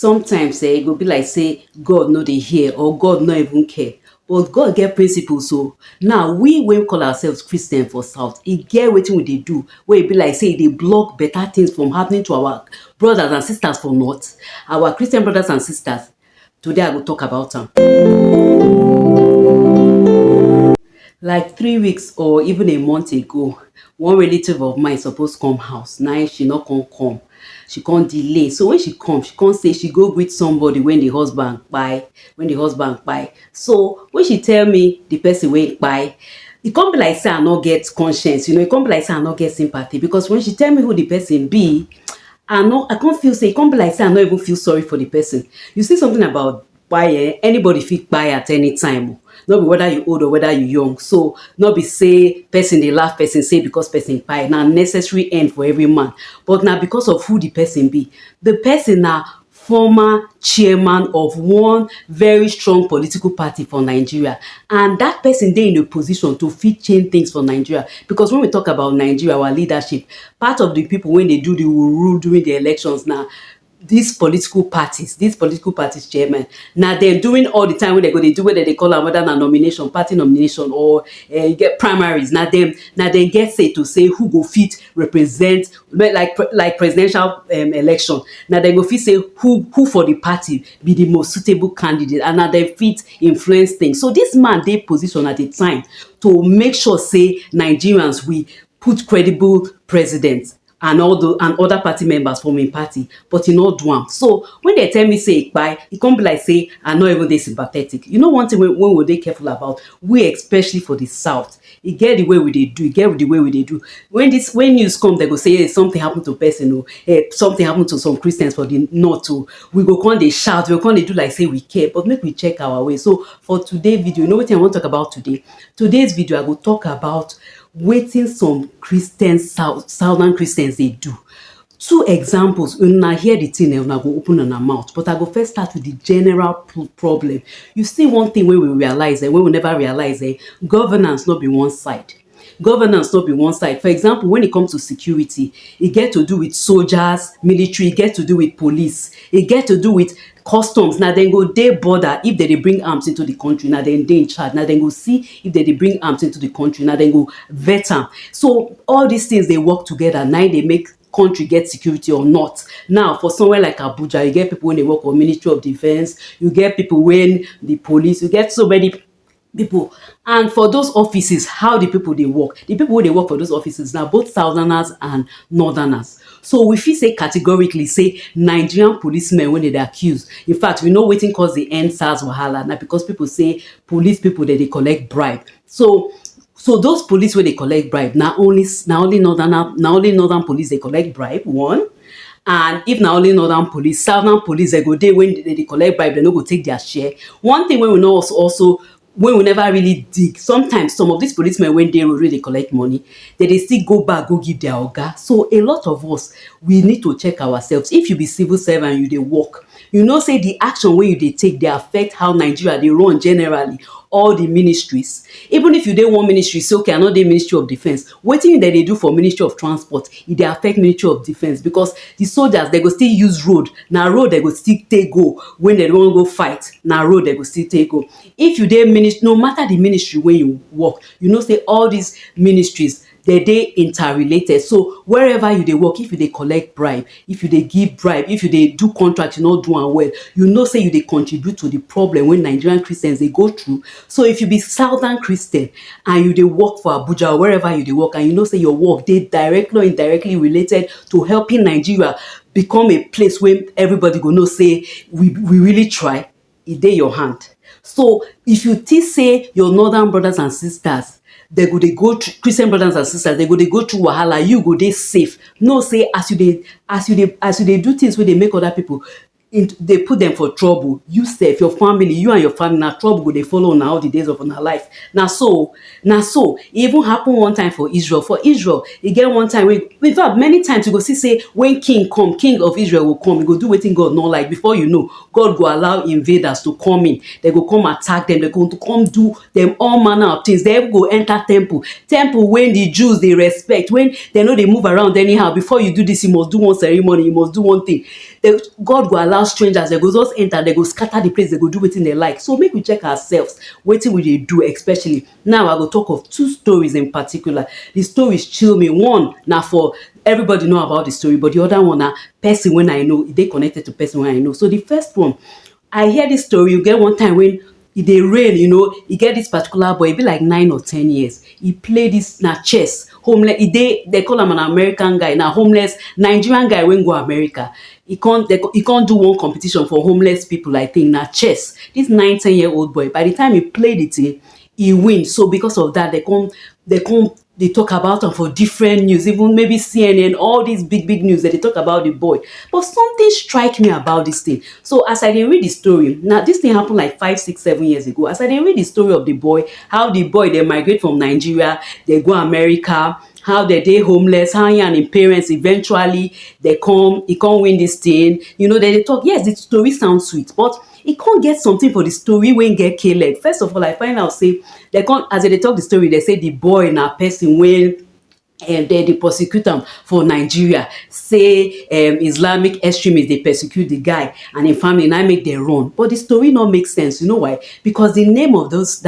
Sometimes e go be like say God no dey hear or God no even care, but God get principles. So now we wey call ourselves Christian for south, e get wetin we dey do wey e be like say e dey block better things from happening to our brothers and sisters for north, our Christian brothers and sisters. Today I go talk about am. Like 3 weeks or even a month ago, one relative of mine suppose come house, na she no come, she come delay. So when she come say she go greet somebody when the husband kpai. So when she tell me the person wey kpai, e come be like say I no get conscience, e come be like say I no get sympathy, because when she tell me who the person be, I can't feel say, e come be like say I no even feel sorry for the person. You see something about kpai, anybody fit kpai at any time. No be whether you old or whether you young. So no be say person dey laugh person say because person kpai na necessary end for every man, but na because of who the person be. The person na former chairman of one very strong political party for Nigeria, and that person dey in a position to fit change things for Nigeria. Because when we talk about Nigeria, our leadership, part of the people wey dey do the rule during the elections na these political parties chairman. Na dem doing all the time wey dem go dey do, wey dem dey call am whether na nomination, party nomination, or you get primaries. Na dem get say to say who go fit represent, like presidential election. Na dem go fit say who for the party be the most suitable candidate, and na dem fit influence things. So this man dey position at the time to make sure say Nigerians we put credible presidents and other party members from im party, but e no do am. So when dem tell me say e kpai, e come be like say I no even dey sympathetic. You know one thing wey we dey careful about, we especially for the south, e get the way we dey do, e get the way we dey do. When news come, dem go say, hey, something happen to person, oh, something happen to some Christians for the north, oh, we go come dey shout, we go come dey do like say we care, but make we check our way. So for today video, you know wetin I wan talk about today? Today's video I go talk about wetin some Christians, southern Christians dey do. Two examples, una hear the thing, una go open una mouth, but I go first start with the general problem. You see one thing wey we realize, wey we never realize, governance no be one side. Governance no be one side. For example, when it comes to security, e get to do with soldiers, military, e get to do with police, e get to do with customs. Na dem go dey border. If dem dey bring arms into the country, na dem dey in charge. Na dem go see if dem dey bring arms into the country, na dem go vet am. So all these things dey work together, na im dey make country get security or not. Now for somewhere like Abuja, you get people wey dey work for Ministry of Defence, you get people wey the police, you get so many people. And for those offices, how the people dey work? The people wey dey work for those offices na both southerners and northerners. So we fit say categorically say Nigerian policemen wey dem dey accuse. In fact, we know wetin cause the EndSARS wahala, na because people say police people dem dey collect bribe. So those police wey dey collect bribe, na only northern police dey collect bribe, one. And if na only northern police, southern police dem go dey when dem dey collect bribe, dem no go take their share. One thing wey we know also wey we never really dig, sometimes some of these policemen wey dey road wey dey collect money, dem dey still go back go give their oga. So a lot of us, we need to check ourselves. If you be civil servant, you dey work, you know say the action wey you dey take dey affect how Nigeria dey run generally. All the ministries, even if you dey one ministry say okay, I no dey Ministry of Defence, wetin dem dey do for Ministry of Transport, e dey affect Ministry of Defence, because the soldiers dem go still use road. Na road dem go still take go when dem wan go fight, na road dem go still take go. If you dey ministry, no matter the ministry wey you work, you know say all these ministries dem dey interrelated. So wherever you dey work, if you dey collect bribe, if you dey give bribe, if you dey do contract, you no do am well, you know say you dey contribute to the problem wey Nigerian Christians dey go through. So if you be southern Christian and you dey work for Abuja or wherever you dey work, and you know say your work dey directly or indirectly related to helping Nigeria become a place where everybody go know say we really try, e dey your hand. So if you think say your northern brothers and sisters, they go dey go through, Christian brothers and sisters, they go dey go through wahala, you go dey safe. Know say as you dey do things wey dey make other people, they put them for trouble, you sef, your family, you and your family, na trouble go dey follow una all the days of una life. Na so e even happen one time for Israel. For Israel, e get one time wey, in fact many times you go see say when king of Israel go come, he go do wetin God no like. Before you know, God go allow invaders to come in, they go come attack them, they go to come do them all manner of things. They go enter temple when the Jews dey respect, when they no dey move around anyhow. Before you do this, you must do one ceremony, you must do one thing. God go allow without strangers. They go just enter, they go scatter the place, they go do wetin they like. So make we check ourselves wetin we dey do. Especially now, I go talk of two stories in particular. The stories chill me. One na for everybody know about the story, but the other one na person when I know, they connected to person when I know. So the first one, I hear this story. You get one time when e dey rain, e get this particular boy, e be like 9 or 10 years. He play this na chess, homeless. They call him an American guy, na homeless Nigerian guy wey go America. He can't do one competition for homeless people, I think na chess. This 9, 10 year old boy, by the time he play the thing, he win. So because of that, they talk about am for different news, even maybe CNN, all these big news that they talk about the boy. But something strike me about this thing. So as I dey read the story, now this thing happened like 5, 6, 7 years ago. As I dey read the story of the boy, how the boy they migrate from Nigeria, they go America, how they homeless, how he and him parents eventually he come win this thing. They talk. Yes, the story sounds sweet, but he can't get something for the story when get killed. First of all, I find out say they can't, as they talk the story, they say the boy na person when and they prosecute am for Nigeria, say Islamic extremists they persecute the guy and him family, and I make them run. But the story not make sense. You know why? Because the name of those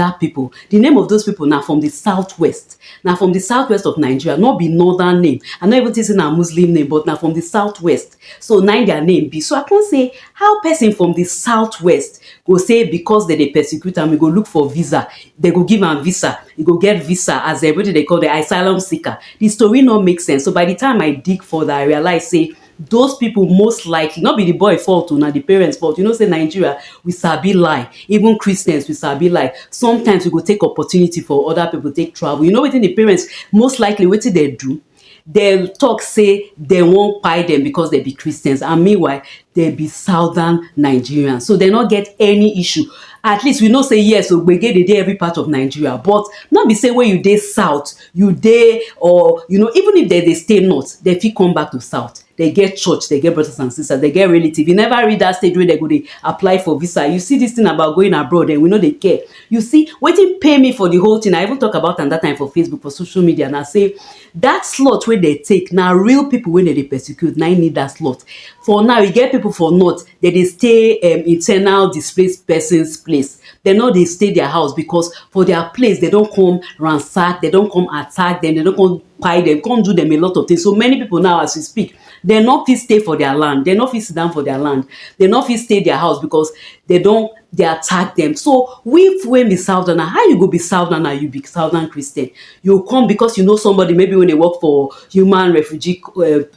people now from the southwest, now from the southwest of Nigeria, not be northern name. I'm not even teaching a Muslim name, but now from the southwest. So nine their name be. So I can't say how person from the southwest go say because they persecute am, we go look for visa. They go give am visa. You go get visa as everybody they call the asylum seeker. The story not make sense. So by the time I dig further, I realize say those people most likely not be the boy fault or not the parents fault. Say Nigeria we sabi lie. Even Christians we sabi lie. Sometimes we go take opportunity for other people take travel. Wetin the parents most likely wetin they do. They talk say they won't buy them because they be Christians, and meanwhile they be southern Nigerians, so they not get any issue. At least we know say yes, so we get the day every part of Nigeria, but not be say when you dey south, you dey or even if they stay north, they fit come back to south. They get church, they get brothers and sisters, they get relative. You never read that stage where they go dey apply for visa. You see this thing about going abroad, and we know they care. You see, wetin pay me for the whole thing. I even talk about am that time for Facebook, for social media, and I say that slot wey they take na real people wey they persecute. Now need that slot. For now, you get people for north, they stay internal displaced persons place. They know they stay their house because for their place they don't come ransack, they don't come attack them, they don't come buy them, come do them a lot of things. So many people now, as we speak, they not fit stay for their land, they not fit sit down for their land, they not fit stay their house because they attack them. So when be southerner, how you go be southerner, you be southern Christian? You come because you know somebody, maybe when they work for human refugee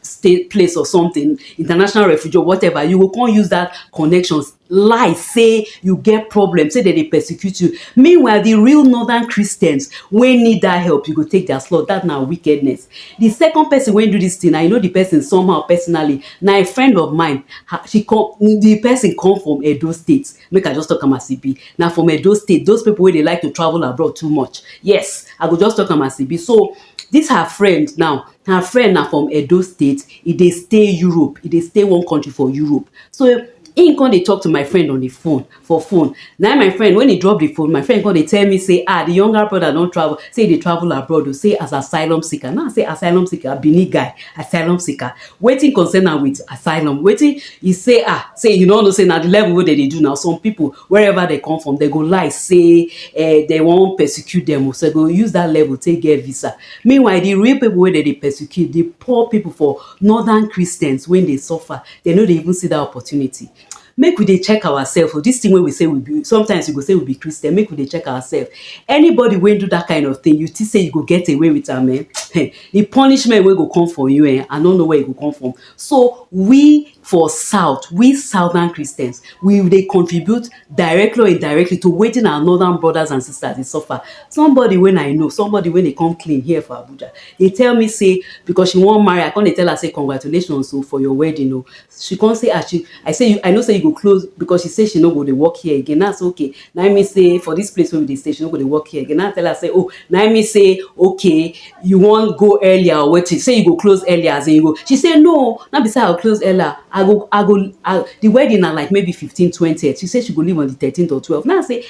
state place or something, international refugee or whatever, you will come use that connections lie, say you get problems, say that they persecute you. Meanwhile, the real northern Christians when need that help, you go take their slot. That now wickedness. The second person when do this thing, I know the person somehow personally. Now a friend of mine, the person come from Edo State. Make I just talk about CB. Now from Edo State, those people where they like to travel abroad too much. Yes, I go just talk about CB. So this her friend now. Her friend now from Edo State. They stay Europe. They stay one country for Europe. So him come dey talk to my friend on the phone for phone. Now my friend, when he drop the phone, my friend come dey tell me say the younger brother don't travel, say they travel abroad, or say as asylum seeker. Now I say asylum seeker, Benin guy, asylum seeker. Wetin concern am with asylum? Wetin he say say you know say na the level wey they do now. Some people wherever they come from, they go lie say they won't persecute them, so they go use that level take get visa. Meanwhile, the real people wey they persecute, the poor people for northern Christians when they suffer, they know they even see that opportunity. Make we dey check ourselves. For this thing wey we say we be, sometimes we go say we be Christian, make we dey check ourselves. Anybody wey do that kind of thing, you think say you go get away with am, the punishment wey go come for you, I don't know where it go come from. So we for south, we southern Christians, we dey contribute directly or indirectly to wetin our northern brothers and sisters dey suffer. Somebody when I know, somebody when they come clean here for Abuja, they tell me say because she wan marry, I come dey tell her say congratulations for your wedding. She come say I know say you go close because she say she no go dey work here again. That's okay. Now me say for this place where we dey stay, she no go dey work here again. Now I tell her say, oh, now me say okay, you wan go earlier or wetin? Say you go close earlier, as in you go. She say no, not be say I'll close earlier. the wedding na like maybe 15, 20th. She say she go leave on the 13th or 12th. Now I say,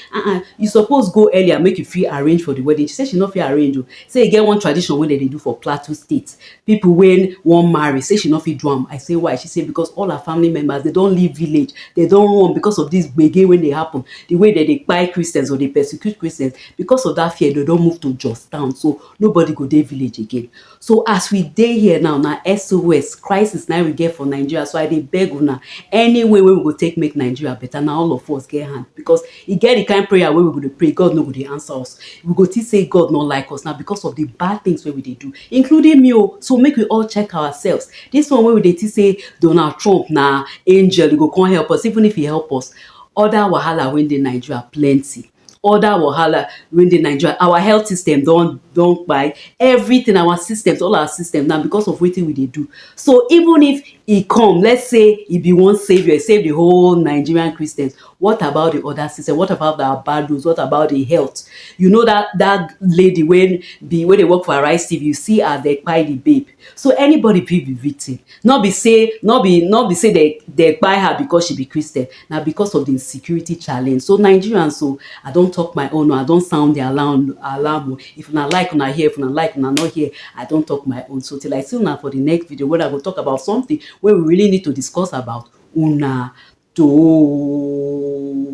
you suppose go earlier make you fit arrange for the wedding. She say she no fit arrange o. Say e get one tradition wey dem dey do for Plateau State. People wey wan marry say she no fit do am. I say why? She say because all her family members dey don leave village. They don run because of this gbege wey dey happen. The way dem dey kpai Christians or dey persecute Christians. Because of that fear, they don move to Jos town. So nobody go dey village again. So as we dey here now, na SOS crisis na we get for Nigeria. So I dey beg una, any way wey we go take make Nigeria better, na all of us get hand, because e get the kind prayer wey we go dey pray, God no go dey answer us. We go think say God no like us na because of the bad things wey we dey do, including me o. So make we all check ourselves. This one wey we dey think say Donald Trump na angel, he go come help us. Even if he help us, other wahala wey dey Nigeria plenty. Other wahala wey dey Nigeria. Our health system don kpai. Everything, our systems, all our systems na because of wetin we dey do. So even if e come, let's say e be one savior, save the whole Nigerian Christians, what about the other system? What about our bad roads? What about the health? You know that lady wey dey work for Arise TV, you see her dey kpai the babe. So anybody fit be victim. No be say they kpai her because she be Christian. Na because of the insecurity challenge. So Nigerians, so I don talk my own. I don sound the alarm. If una like, una hear. If una like, una not hear. I don talk my own. So till I see una for the next video, where I go talk about something wey we really need to discuss about. Una do.